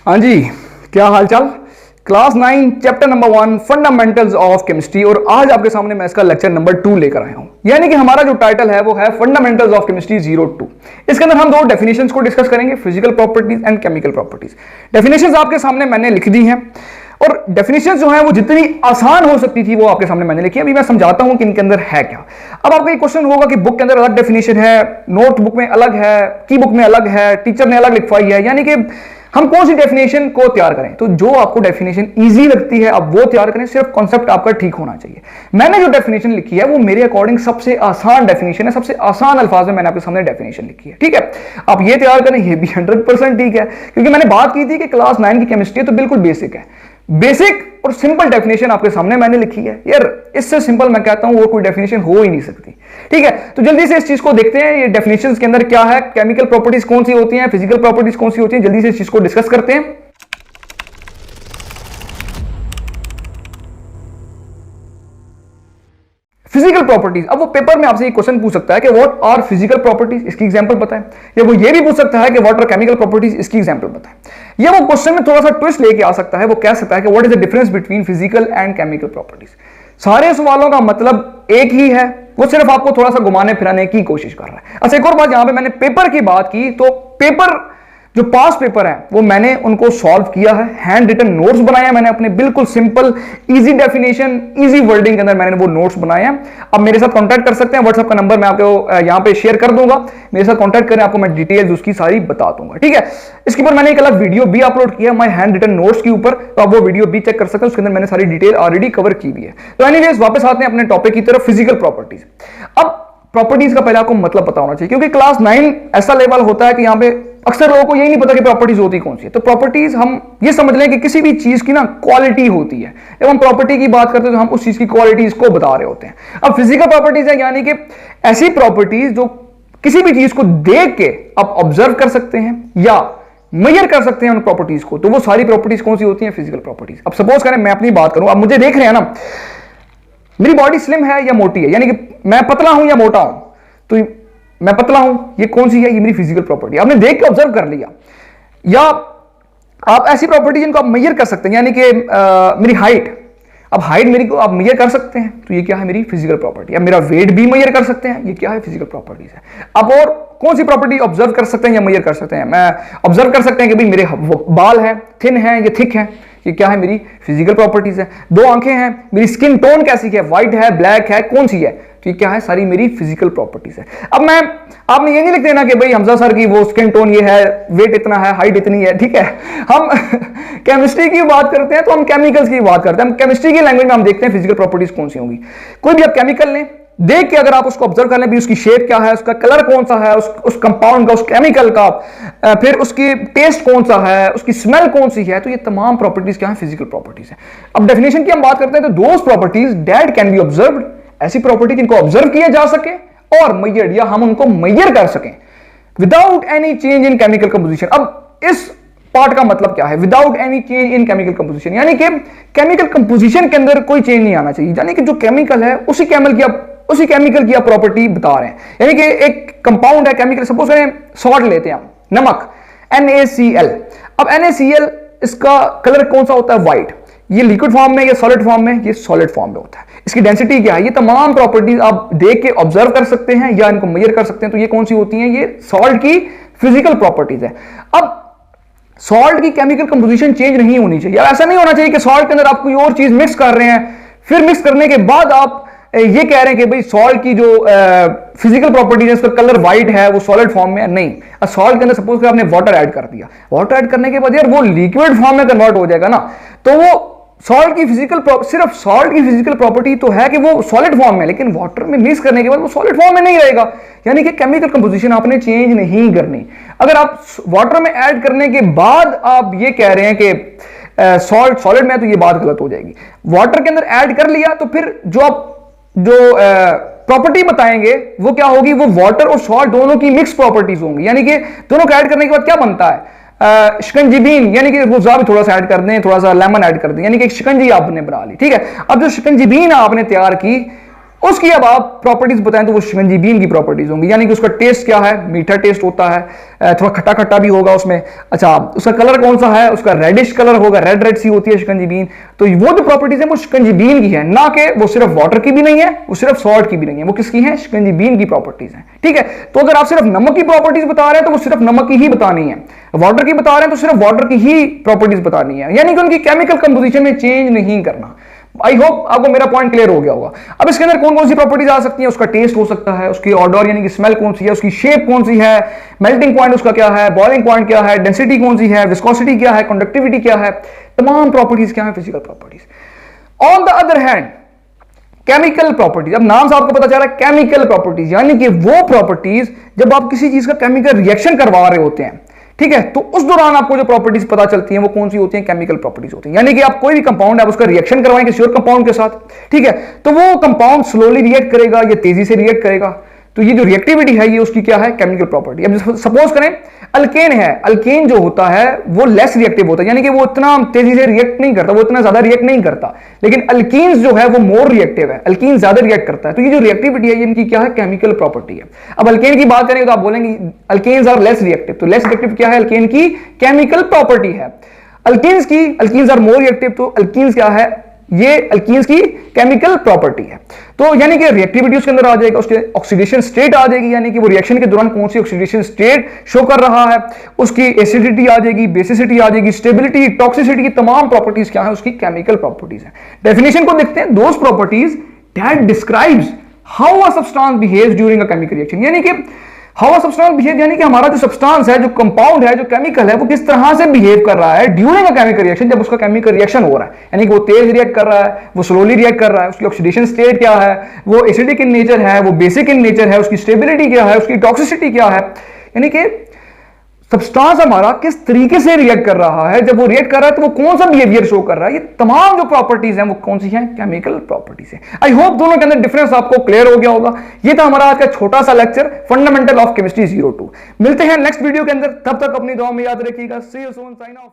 हाँ जी, क्या हालचाल। Class 9 chapter number 1 fundamentals of chemistry. और आज आपके सामने मैं इसका लेक्चर नंबर 2 लेकर आया हूं। यानी कि हमारा जो टाइटल है वो है फंडामेंटल्स ऑफ केमिस्ट्री 02। इसके अंदर हम दो डेफिनेशंस को डिस्कस करेंगे, physical properties and chemical properties. Definitions आपके सामने मैंने लिख दी हैं और डेफिनेशंस जो है वो जितनी आसान हो सकती थी वो आपके सामने मैंने लिखी है। अभी मैं समझाता हूं कि इनके अंदर है क्या। अब आपका ये क्वेश्चन होगा कि बुक के अंदर अलग डेफिनेशन है, नोटबुक में अलग है, की बुक में अलग है, टीचर ने अलग लिखवाई है, यानी कि हम कौन सी डेफिनेशन को तैयार करें। तो जो आपको डेफिनेशन इजी लगती है आप वो तैयार करें, सिर्फ कॉन्सेप्ट आपका ठीक होना चाहिए। मैंने जो डेफिनेशन लिखी है वो मेरे अकॉर्डिंग सबसे आसान डेफिनेशन है, सबसे आसान अल्फाज में मैंने आपके सामने डेफिनेशन लिखी है। ठीक है, आप ये तैयार करें, ये भी 100% ठीक है, क्योंकि मैंने बात की थी कि क्लास 9 की केमिस्ट्री तो बिल्कुल बेसिक है। बेसिक और सिंपल डेफिनेशन आपके सामने मैंने लिखी है यार, इससे सिंपल मैं कहता हूं वो कोई डेफिनेशन हो ही नहीं सकती। ठीक है, तो जल्दी से इस चीज को देखते हैं, ये डेफिनेशंस के अंदर क्या है, केमिकल प्रॉपर्टीज कौन सी होती हैं, फिजिकल प्रॉपर्टीज कौन सी होती हैं, जल्दी से इस चीज को डिस्कस करते हैं। फिजिकल प्रॉपर्टीज, अब वो पेपर में आपसे एक क्वेश्चन पूछ सकता है कि व्हाट आर फिजिकल प्रॉपर्टीज, इसकी एग्जांपल बताएं, या वो ये भी पूछ सकता है कि व्हाट आर केमिकल प्रॉपर्टीज, इसकी एग्जांपल बताएं। या वो क्वेश्चन में थोड़ा सा ट्विस्ट लेके आ सकता है, वो कह सकता है कि what is the difference between physical and chemical properties. सारे सवालों का मतलब एक ही है, वो सिर्फ आपको थोड़ा सा घुमाने फिराने की कोशिश कर रहा है। अच्छा, एक और बात, यहां पे मैंने पेपर की बात की तो पेपर जो पास पेपर है वो मैंने उनको सॉल्व किया है, हैंड रिटन नोट्स बनाए हैं मैंने अपने, बिल्कुल simple easy definition easy wording के अंदर मैंने वो नोट्स बनाए हैं। अब मेरे साथ कांटेक्ट कर सकते हैं, व्हाट्सएप का नंबर मैं आपको यहां पे शेयर कर दूंगा, मेरे साथ कांटेक्ट करें, आपको मैं डिटेल्स उसकी सारी बता दूंगा। ठीक है, इसके ऊपर मैंने एक अलग वीडियो भी अपलोड किया माय हैंड रिटन नोट्स के ऊपर, तो आप वो वीडियो भी चेक कर सकते हैं, उसके अंदर मैंने सारी डिटेल ऑलरेडी कवर की हुई है। तो एनीवेज वापस आते हैं अपने टॉपिक की तरफ, फिजिकल प्रॉपर्टीज। अब प्रॉपर्टीज का पहले आपको मतलब पता होना चाहिए, क्योंकि क्लास 9 ऐसा लेवल होता है कि यहां पे अक्सर लोगों को यही नहीं पता कि प्रॉपर्टीज होती कौन सी है। तो प्रॉपर्टीज हम ये समझ लें कि किसी भी चीज की ना क्वालिटी होती है। जब हम प्रॉपर्टी की बात करते हैं तो हम उस चीज की क्वालिटीज को बता रहे होते हैं। अब फिजिकल प्रॉपर्टीज है यानी कि ऐसी प्रॉपर्टीज जो किसी भी चीज को देख के आप ऑब्जर्व कर सकते हैं या मेजर कर सकते हैं उन प्रॉपर्टीज को, तो वो सारी प्रॉपर्टीज कौन सी होती हैं, फिजिकल प्रॉपर्टीज। अब सपोज करें मैं अपनी बात करूं, अब मुझे देख रहे हैं ना, मेरी बॉडी स्लिम है या मोटी है, यानी कि मैं पतला हूं या मोटा हूं, तो मैं पतला हूं, ये कौन सी है, ये मेरी फिजिकल प्रॉपर्टी, आपने देख के ऑब्जर्व कर लिया। या आप ऐसी प्रॉपर्टी जिनको आप मेजर कर सकते हैं, यानी कि मेरी हाइट, अब हाइट मेरी को आप मेजर कर सकते हैं, तो ये क्या है, मेरी फिजिकल प्रॉपर्टी। अब मेरा वेट भी मेजर कर सकते हैं, ये क्या है, फिजिकल प्रॉपर्टीज है। अब और कौन सी प्रॉपर्टी ऑब्जर्व कर सकते हैं या मेजर कर सकते हैं, मैं ऑब्जर्व कर सकते हैं कि भाई मेरे बाल हैं, थिन है या थिक है, ये क्या है, मेरी फिजिकल प्रॉपर्टीज है। दो आंखें हैं, मेरी स्किन टोन कैसी है, व्हाइट है, ब्लैक है, कौन सी है, तो ये क्या है, सारी मेरी फिजिकल प्रॉपर्टीज है। अब आपने ये नहीं लिख देना कि भाई हमजा सर की वो स्किन टोन ये है, वेट इतना है, हाइट इतनी है। ठीक है, हम केमिस्ट्री की बात करते हैं तो हम केमिकल्स की बात करते हैं, हम केमिस्ट्री की लैंग्वेज में हम देखते हैं फिजिकल प्रॉपर्टीज कौन सी होंगी। कोई भी आप केमिकल लें, देख के अगर आप उसको ऑब्जर्व कर लें भी उसकी शेप क्या है, उसका कलर कौन सा है, उस कंपाउंड का, उस केमिकल का, फिर उसकी टेस्ट कौन सा है, उसकी स्मेल कौन सी है, तो ये तमाम प्रॉपर्टीज क्या है, फिजिकल प्रॉपर्टीज है। अब डेफिनेशन की हम बात करते हैं तो those properties that can be observed, ऐसी प्रॉपर्टी जिनको ऑब्जर्व किया जा सके और मेजर्ड, या हम उनको मेजर कर सकें without any change in chemical composition. अब इस पार्ट का मतलब क्या है, without any change in chemical composition, यानी कि केमिकल कंपोजिशन के अंदर कोई चेंज नहीं आना चाहिए, यानी कि जो केमिकल है उसी केमिकल की आप प्रॉपर्टी बता रहे हैं। यानी कि एक कंपाउंड है केमिकल, सपोज करें सॉल्ट लेते हैं हम, नमक NaCl। अब NaCl इसका कलर कौन सा होता है, व्हाइट, ये लिक्विड फॉर्म में या सॉलिड फॉर्म में, ये सॉलिड फॉर्म में होता है। इसकी डेंसिटी क्या है, ये तमाम प्रॉपर्टीज आप देख के ऑब्जर्व कर सकते हैं या इनको मेजर कर सकते हैं, तो ये कौन सी होती हैं, ये सॉल्ट की फिजिकल प्रॉपर्टीज है। अब सॉल्ट की केमिकल कंपोजिशन चेंज नहीं होनी चाहिए, ऐसा नहीं होना चाहिए कि सॉल्ट के अंदर आप कोई और चीज मिक्स कर रहे हैं, फिर मिक्स करने के बाद आप ये कह रहे हैं कि भाई सॉल्ट की जो फिजिकल प्रॉपर्टीज है, उसका कलर व्हाइट है, वो सॉलिड फॉर्म में है। नहीं, सॉल्ट के अंदर सपोज कर आपने वाटर ऐड कर दिया, वाटर ऐड करने के बाद यार वो लिक्विड फॉर्म में कन्वर्ट हो जाएगा ना, तो वो सॉल्ट की सिर्फ सॉल्ट की फिजिकल प्रॉपर्टी तो है कि वो सॉलिड फॉर्म में, लेकिन वाटर में मिक्स करने के बाद वो सॉलिड फॉर्म में नहीं रहेगा, यानी कि केमिकल कंपोजिशन आपने चेंज नहीं करनी। अगर आप वाटर में ऐड करने के बाद आप ये कह रहे हैं कि सॉल्ट सॉलिड में है, तो ये बात गलत हो जाएगी। वाटर के अंदर ऐड कर लिया तो फिर जो प्रॉपर्टी बताएंगे वो क्या होगी, वो वाटर और सॉल्ट दोनों की मिक्स प्रॉपर्टीज होंगी, यानी कि दोनों को ऐड करने के बाद क्या बनता है, शिकंजीबीन, यानी कि गुज़ा भी थोड़ा सा ऐड कर दें, थोड़ा सा लेमन ऐड कर दें, यानी कि एक शिकंजी आपने बना ली। ठीक है, अब जो शिकंजीबीन आपने तैयार की उसकी अब आप प्रॉपर्टीज बताएं तो वो शिकंजी बीन की प्रॉपर्टीज होंगी, यानी कि उसका टेस्ट क्या है, मीठा टेस्ट होता है, थोड़ा खट्टा खट्टा भी होगा उसमें। अच्छा, उसका कलर कौन सा है, उसका रेडिश कलर होगा, रेड रेड सी होती है शिकंजी बीन। तो वो जो प्रॉपर्टीज है वो शिकंजी बीन की है, ना कि वो सिर्फ वाटर की भी नहीं है, वो सिर्फ सॉल्ट की भी नहीं है, वो किसकी है, शिकंजी बीन की प्रॉपर्टीज है। ठीक है, तो अगर आप सिर्फ नमक की प्रॉपर्टीज बता रहे हैं तो वो सिर्फ नमक की ही बतानी है, वाटर की बता रहे हैं तो सिर्फ वाटर की ही प्रॉपर्टीज बतानी है, यानी कि उनकी केमिकल कंपोजिशन में चेंज नहीं करना। आई होप आपको मेरा पॉइंट क्लियर हो गया होगा। अब इसके अंदर कौन कौन सी प्रॉपर्टीज आ सकती हैं, उसका टेस्ट हो सकता है, उसकी ऑडर यानी कि स्मेल कौन सी है, उसकी शेप कौन सी है, मेल्टिंग पॉइंट उसका क्या है, बॉइलिंग पॉइंट क्या है, डेंसिटी कौन सी है, विस्कोसिटी क्या है, कंडक्टिविटी क्या है, तमाम प्रॉपर्टीज क्या है, physical properties. On the other hand chemical properties, अब नाम से आपको पता चल रहा है केमिकल प्रॉपर्टीज, यानी कि वो प्रॉपर्टीज जब आप किसी चीज का केमिकल रिएक्शन करवा रहे होते हैं, ठीक है, तो उस दौरान आपको जो प्रॉपर्टीज पता चलती हैं वो कौन सी होती हैं, केमिकल प्रॉपर्टीज होती हैं। यानी कि आप कोई भी कंपाउंड है उसका रिएक्शन करवाएं किसी और कंपाउंड के साथ, ठीक है, तो वो कंपाउंड स्लोली रिएक्ट करेगा या तेजी से रिएक्ट करेगा, तो ये जो रिएक्टिविटी है ये उसकी क्या है, केमिकल प्रॉपर्टी। अब सपोज करें अल्केन है, अल्केन जो होता है वो लेस रिएक्टिव होता है, यानी कि वो इतना तेजी से रिएक्ट नहीं करता, वो इतना ज्यादा रिएक्ट नहीं करता, लेकिन अल्कीन्स जो है वो मोर रिएक्टिव है, अल्कीन ज्यादा रिएक्ट करता है। तो ये जो रिएक्टिविटी है ये इनकी क्या है, केमिकल प्रॉपर्टी है। अब अल्केन की बात करेंगे तो आप बोलेंगे अल्केन्स आर लेस रिएक्टिव, तो लेस रिएक्टिव क्या है, अल्केन की केमिकल प्रॉपर्टी है। अल्कीन्स आर मोर रिएक्टिव, तो अल्कीन्स क्या है, ये अल्कीन्स की केमिकल प्रॉपर्टी है। तो यानी कि रिएक्टिविटी उसके अंदर आ जाएगा, उसके ऑक्सीडेशन स्टेट आ जाएगी, यानी कि वो रिएक्शन के दौरान कौन सी ऑक्सीडेशन स्टेट शो कर रहा है, उसकी एसिडिटी आ जाएगी, बेसिसिटी आ जाएगी, स्टेबिलिटी, टॉक्सिसिटी की तमाम प्रॉपर्टीज क्या है, उसकी केमिकल प्रॉपर्टीज है। डेफिनेशन को देखते हैं, those properties that describes how a substance behaves during a chemical reaction, यानी कि हाउ अ सब्सटेंस बिहेव, यानी कि हमारा जो सब्सटेंस है, जो कंपाउंड है, जो केमिकल है, वो किस तरह से बिहेव कर रहा है ड्यूरिंग अ केमिकल रिएक्शन, जब उसका केमिकल रिएक्शन हो रहा है, यानी कि वो तेज रिएक्ट कर रहा है, वो स्लोली रिएक्ट कर रहा है, उसकी ऑक्सीडेशन स्टेट क्या है, वो एसिडिक इन नेचर है, वो बेसिक इन नेचर है, उसकी स्टेबिलिटी क्या है, उसकी टॉक्सिसिटी क्या है, यानी कि सब्सटेंस हमारा किस तरीके से रिएक्ट कर रहा है, जब वो रिएक्ट कर रहा है तो वो कौन सा बिहेवियर शो कर रहा है, ये तमाम जो प्रॉपर्टीज हैं वो कौन सी हैं, केमिकल प्रॉपर्टीज हैं। आई होप दोनों के अंदर डिफरेंस आपको क्लियर हो गया होगा। ये था हमारा आज का छोटा सा लेक्चर फंडामेंटल ऑफ केमिस्ट्री 02। मिलते हैं नेक्स्ट वीडियो के अंदर, तब तक अपनी दुआ में याद रखिएगा। सी यू सून, साइन ऑफ।